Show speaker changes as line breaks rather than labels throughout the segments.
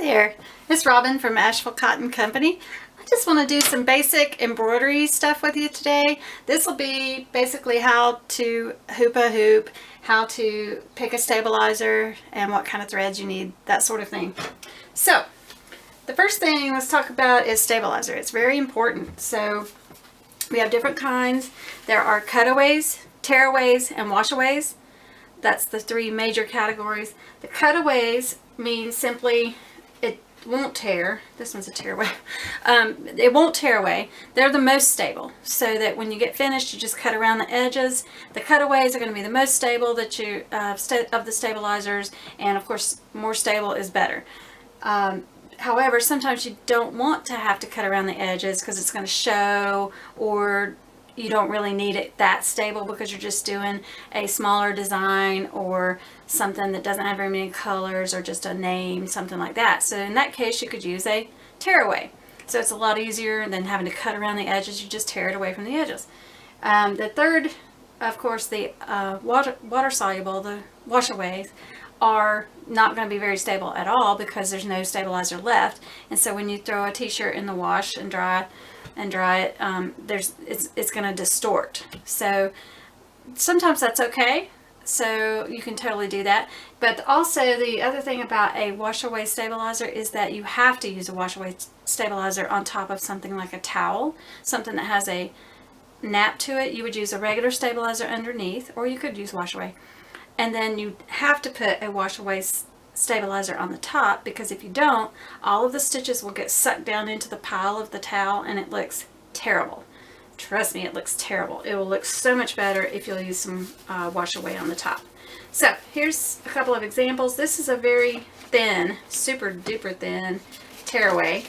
there, it's Robin from Asheville Cotton Company. I just want to do some basic embroidery stuff with you today. This will be basically how to hoop a hoop, how to pick a stabilizer, and what kind of threads you need, that sort of thing. So, the first thing let's talk about is stabilizer. It's very important. So, we have different kinds. There are cutaways, tearaways, and washaways. That's the three major categories. The cutaways mean simply it won't tear. This one's a tearaway. It won't tear away. They're the most stable, so that when you get finished, you just cut around the edges. The cutaways are going to be the most stable that you of the stabilizers, and of course, more stable is better. However, sometimes you don't want to have to cut around the edges because it's going to show, or you don't really need it that stable because you're just doing a smaller design or something that doesn't have very many colors or just a name, something like that. So in that case, you could use a tearaway. So it's a lot easier than having to cut around the edges. You just tear it away from the edges. The third, of course, the water soluble, the washaways, are not going to be very stable at all because there's no stabilizer left. And so when you throw a t-shirt in the wash and dry it, it's going to distort. So sometimes that's okay. So you can totally do that. But also the other thing about a washaway stabilizer is that you have to use a washaway stabilizer on top of something like a towel, something that has a nap to it. You would use a regular stabilizer underneath, or you could use washaway. And then you have to put a washaway stabilizer on the top, because if you don't, all of the stitches will get sucked down into the pile of the towel and it looks terrible. Trust me, it looks terrible. It will look so much better if you'll use some washaway on the top. So here's a couple of examples. This is a very thin, super duper thin tearaway.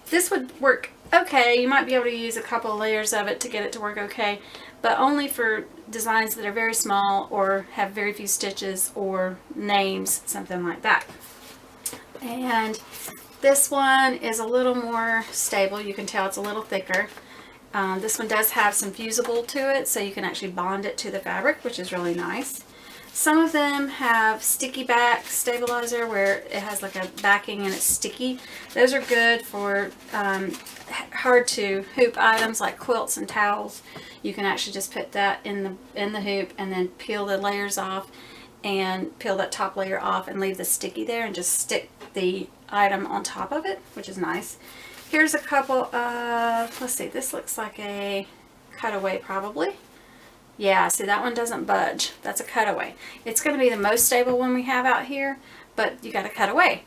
This would work okay. You might be able to use a couple of layers of it to get it to work okay, but only for designs that are very small or have very few stitches or names, something like that. And this one is a little more stable. You can tell it's a little thicker. This one does have some fusible to it, so you can actually bond it to the fabric, which is really nice. Some of them have sticky back stabilizer where it has like a backing and it's sticky. Those are good for hard to hoop items like quilts and towels. You can actually just put that in the hoop and then peel the layers off and peel that top layer off and leave the sticky there and just stick the item on top of it, which is nice. Here's a couple of, let's see, this looks like a cutaway probably. Yeah, see, that one doesn't budge. That's a cutaway. It's going to be the most stable one we have out here, but you got to cut away.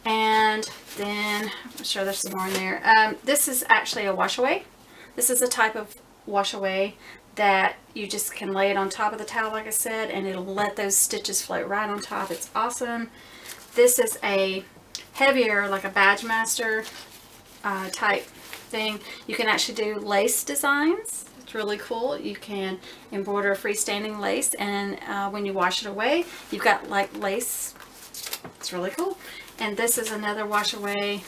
And then, I'm sure there's some more in there. This is actually a washaway. This is a type of washaway that you just can lay it on top of the towel, like I said, and it'll let those stitches float right on top. It's awesome. This is a heavier, like a Badge Master type thing. You can actually do lace designs. It's really cool. You can embroider freestanding lace, and when you wash it away, you've got like lace. It's really cool. And this is another wash away.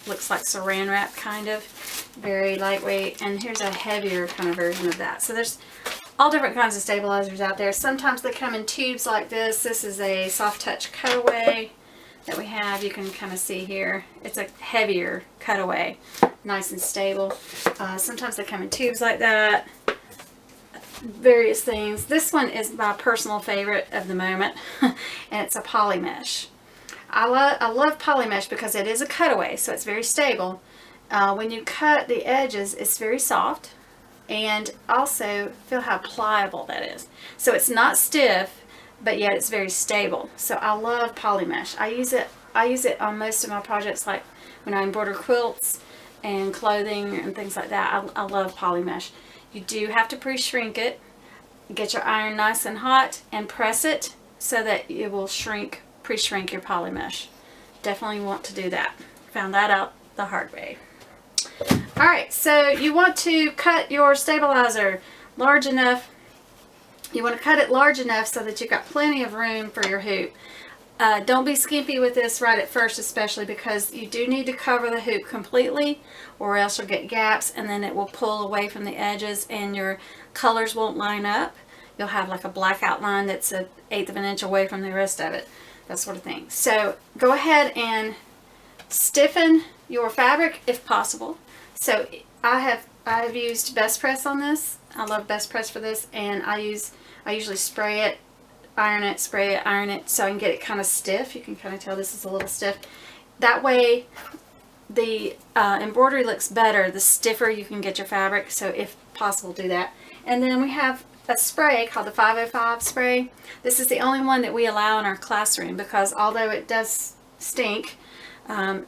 Looks like saran wrap, kind of. Very lightweight. And here's a heavier kind of version of that. So there's all different kinds of stabilizers out there. Sometimes they come in tubes like this. This is a soft touch cutaway that we have. You can kind of see here. It's a heavier cutaway. Nice and stable. Sometimes they come in tubes like that. Various things. This one is my personal favorite of the moment, and it's a poly mesh. I love poly mesh because it is a cutaway, so it's very stable. When you cut the edges, it's very soft, and also feel how pliable that is. So it's not stiff, but yet it's very stable. So I love poly mesh. I use it on most of my projects, like when I embroider quilts and clothing and things like that. I love poly mesh. You do have to pre-shrink it. Get your iron nice and hot and press it so that it will pre-shrink your poly mesh. Definitely want to do that. Found that out the hard way. Alright, so you want to cut your stabilizer large enough. You want to cut it large enough so that you've got plenty of room for your hoop. Don't be skimpy with this right at first, especially because you do need to cover the hoop completely, or else you'll get gaps and then it will pull away from the edges and your colors won't line up. You'll have like a black outline that's 1/8 of an inch away from the rest of it. that sort of thing. So go ahead and stiffen your fabric if possible. So I have used Best Press on this. I love Best Press for this, and I usually spray it, iron it, spray it, iron it, so I can get it kind of stiff. You can kind of tell this is a little stiff. That way the embroidery looks better the stiffer you can get your fabric, so if possible do that. And then we have a spray called the 505 spray. This is the only one that we allow in our classroom because although it does stink,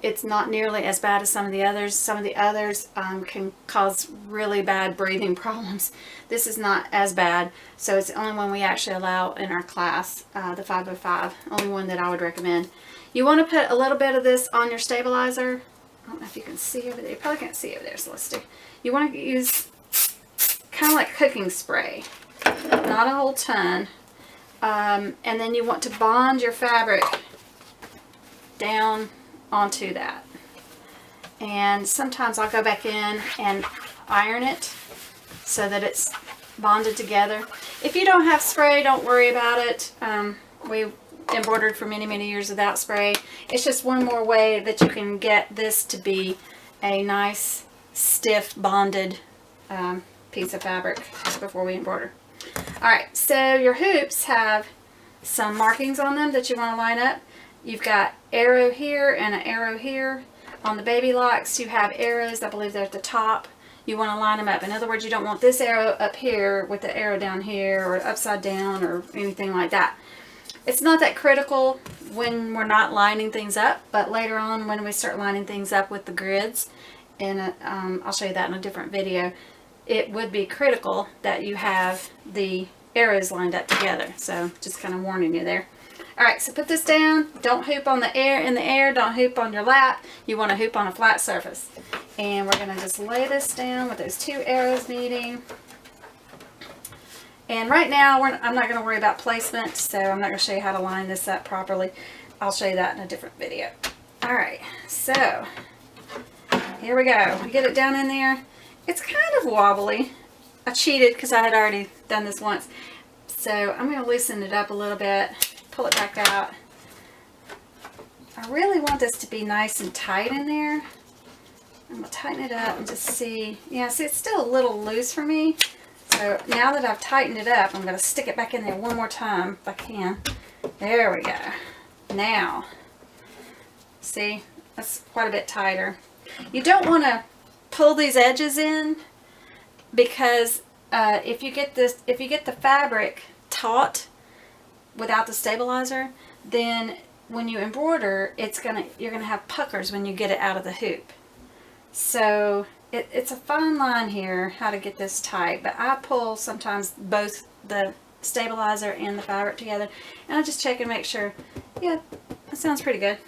it's not nearly as bad as some of the others. Some of the others can cause really bad breathing problems. This is not as bad, so it's the only one we actually allow in our class, the 505, only one that I would recommend. You want to put a little bit of this on your stabilizer. I don't know if you can see over there. You probably can't see over there, so let's do. You want to use kind of like cooking spray, not a whole ton. And then you want to bond your fabric down onto that. And sometimes I'll go back in and iron it so that it's bonded together. If you don't have spray, don't worry about it. We embroidered for many years without spray. It's just one more way that you can get this to be a nice stiff bonded piece of fabric before we embroider. Alright, so your hoops have some markings on them that you want to line up. You've got arrow here and an arrow here. On the baby locks you have arrows, I believe they're at the top. You want to line them up. In other words, you don't want this arrow up here with the arrow down here or upside down or anything like that. It's not that critical when we're not lining things up, but later on when we start lining things up with the grids, and I'll show you that in a different video, it would be critical that you have the arrows lined up together. So just kind of warning you there. Alright, so put this down. Don't hoop on the air in the air. Don't hoop on your lap. You want to hoop on a flat surface. And we're going to just lay this down with those two arrows meeting. And right now, I'm not going to worry about placement, so I'm not going to show you how to line this up properly. I'll show you that in a different video. Alright, so here we go. We get it down in there. It's kind of wobbly. I cheated because I had already done this once. So I'm going to loosen it up a little bit, pull it back out. I really want this to be nice and tight in there. I'm going to tighten it up and just see. Yeah, see, it's still a little loose for me. So now that I've tightened it up, I'm going to stick it back in there one more time if I can. There we go. Now, see, that's quite a bit tighter. You don't want to pull these edges in because if you get the fabric taut without the stabilizer, then when you embroider, you're gonna have puckers when you get it out of the hoop. So it's a fine line here how to get this tight, but I pull sometimes both the stabilizer and the fabric together, and I just check and make sure. Yeah, that sounds pretty good,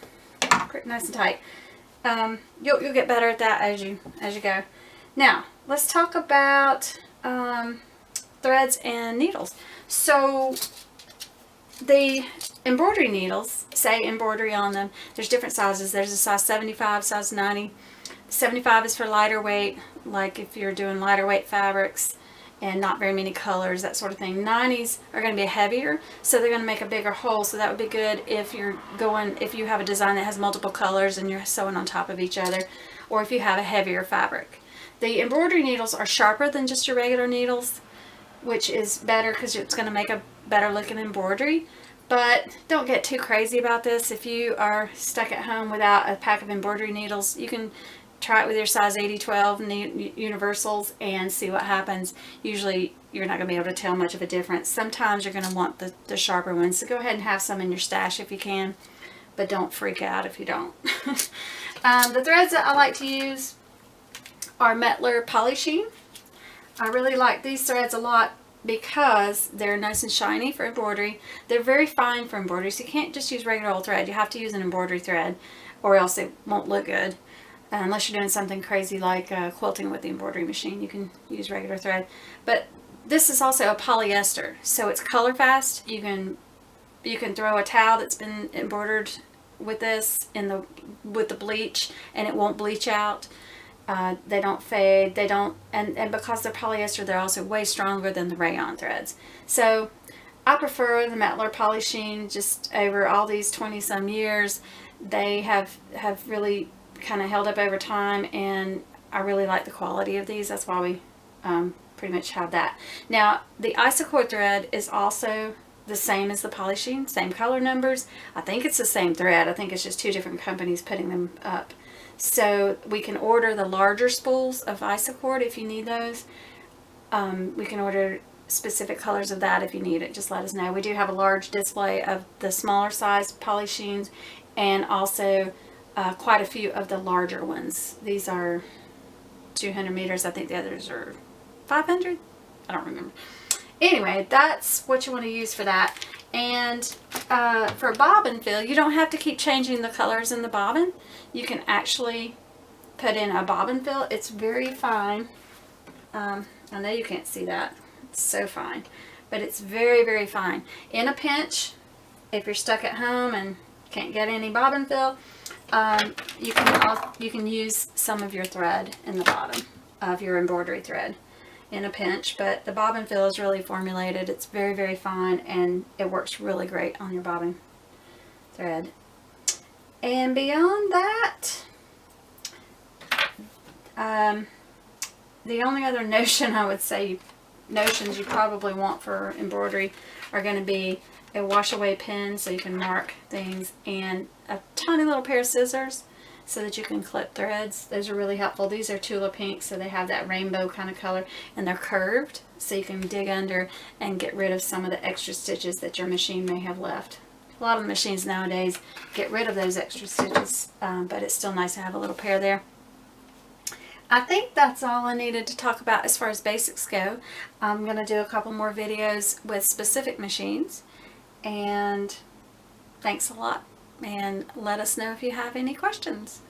pretty nice and tight. You'll get better at that as you go. Now let's talk about threads and needles. So the embroidery needles say embroidery on them. There's different sizes. There's a size 75, size 90. 75 is for lighter weight, like if you're doing lighter weight fabrics and not very many colors, that sort of thing. 90s are going to be heavier, so they're going to make a bigger hole, so that would be good if you have a design that has multiple colors and you're sewing on top of each other, or if you have a heavier fabric. The embroidery needles are sharper than just your regular needles, which is better because it's going to make a better looking embroidery. But don't get too crazy about this. If you are stuck at home without a pack of embroidery needles, you can try it with your size 80-12 universals and see what happens. Usually you're not going to be able to tell much of a difference. Sometimes you're going to want the sharper ones, so go ahead and have some in your stash if you can, but don't freak out if you don't. The threads that I like to use are Metler Polysheen. I really like these threads a lot because they're nice and shiny for embroidery. They're very fine for embroidery, so you can't just use regular old thread. You have to use an embroidery thread or else it won't look good. Unless you're doing something crazy like quilting with the embroidery machine, you can use regular thread. But this is also a polyester, so it's color fast. You can throw a towel that's been embroidered with this with the bleach, and it won't bleach out. They don't fade. They don't, and because they're polyester, they're also way stronger than the rayon threads. So I prefer the Mettler Polysheen just over all these 20 some years. They have really kind of held up over time, and I really like the quality of these. That's why we pretty much have that. Now the Isocord thread is also the same as the Polysheen, same color numbers. I think it's the same thread. I think it's just two different companies putting them up. So we can order the larger spools of Isocord if you need those. We can order specific colors of that if you need it. Just let us know. We do have a large display of the smaller size Polysheens, and also quite a few of the larger ones. These are 200 meters. I think the others are 500. I don't remember. Anyway, that's what you want to use for that. And for bobbin fill, you don't have to keep changing the colors in the bobbin. You can actually put in a bobbin fill. It's very fine. I know you can't see that. It's so fine. But it's very, very fine. In a pinch, if you're stuck at home and can't get any bobbin fill, you can use some of your thread in the bottom of your embroidery thread in a pinch. But the bobbin fill is really formulated. It's very, very fine, and it works really great on your bobbin thread. And beyond that, the only other notions you probably want for embroidery are going to be a wash away pen so you can mark things, and a tiny little pair of scissors so that you can clip threads. Those are really helpful. These are Tula Pink, so they have that rainbow kind of color, and they're curved so you can dig under and get rid of some of the extra stitches that your machine may have left. A lot of the machines nowadays get rid of those extra stitches, but it's still nice to have a little pair there. I think that's all I needed to talk about as far as basics go. I'm going to do a couple more videos with specific machines, and thanks a lot, and let us know if you have any questions.